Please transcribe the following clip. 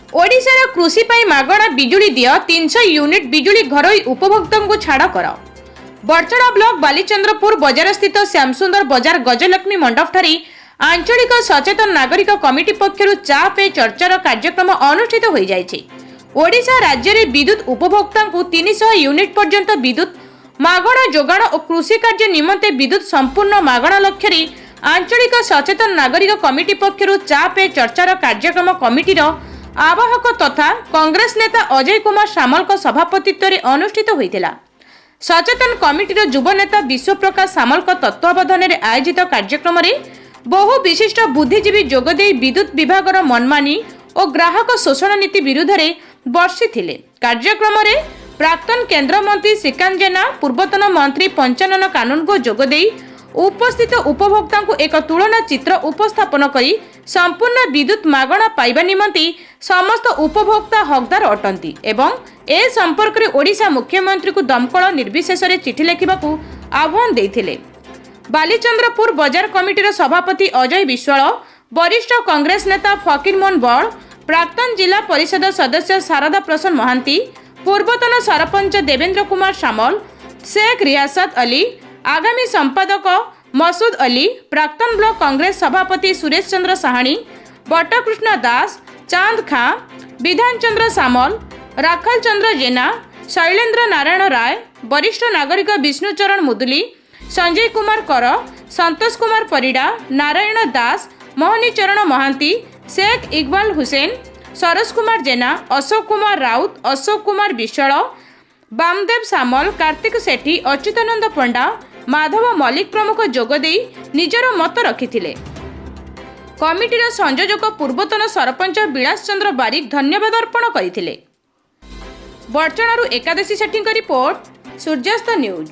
ओडिशार कृषि पाई मागणा बिजुली दियो 300 यूनिट बिजुली घरोई उपभोक्ता को छाड़ कर। बरचड़ा ब्लॉक बालीचंद्रपुर बजार स्थित श्यामसुंदर बजार गजलक्ष्मी मंडप ठारी आंचलिक सचेतन नागरिक कमिटी पक्षरु चा पे चर्चार कार्यक्रम अनुष्ठित हो जायछि। ओडिशा राज्य रे विद्युत उपभोक्ता को 300 यूनिट पर्यंत विद्युत मागणा जोगाण और कृषि कार्य निमंते विद्युत संपूर्ण मागणा लक्ष्य आंचलिक सचेतन नागरिक कमिटी पक्षरु चा पे चर्चार कार्यक्रम कमिटीर आवाहक तथा कांग्रेस नेता अजय कुमार सामल सभापतित्व में अनुष्ठित होता। सचेतन कमिटीर युव नेता विश्वप्रकाश सामल तत्वावधान में आयोजित कार्यक्रम में बहु विशिष्ट बुद्धिजीवी जोगदे विद्युत विभाग मनमानी और ग्राहक शोषण नीति विरुद्ध में बर्षिथिले। कार्यक्रम में प्राक्तन केंद्र मंत्री श्रीकांत जेना, पूर्वतन मंत्री पंचानन कानून को जोगदे उपस्थित उपभोक्ता को एक तुलना चित्र उपस्थापन करी संपूर्ण विद्युत मागणा पाइबा निमंती समस्त उपभोक्ता हकदार अटंती एवं ए संपर्क में ओडिशा मुख्यमंत्री को दमकल निर्विशेष चिठी लिखा आह्वान देथिले। बालीचंद्रपुर बजार कमिटीर सभापति अजय विश्वाल, वरिष्ठ कांग्रेस नेता फकीर मोहन बड़, प्राक्तन जिला परिषद सदस्य शारदा प्रसन्न महांती, पूर्वतन सरपंच देवेंद्र कुमार सामल, शेख रियासत अली, आगामी संपादक मसूद अली, प्राक्तन ब्लॉक कांग्रेस सभापति सुरेश चंद्र साहानी, बटकृष्ण दास, चांद खां, विधान चंद्र सामल, राखल चंद्र जेना, शैलेंद्र नारायण राय, वरिष्ठ नागरिक विष्णुचरण मुदुली, संजय कुमार कर, संतोष कुमार परिडा, नारायण दास, मोहनी चरण महांती, शेख इकबाल हुसैन, सरोज कुमार जेना, अशोक कुमार राउत, अशोक कुमार विश्वाल, बामदेव सामल, कार्तिक सेठी, अच्युतानंद पंडा, माधव मल्लिक प्रमुख जोगदे निजर मत रखिथिले। कमिटीर संयोजक पूर्वतन सरपंच विलास चंद्र बारिक धन्यवाद अर्पण करथिले। बरचणारू एकादशी सेठीଙ୍କ रिपोर्ट, सूर्यास्त न्यूज।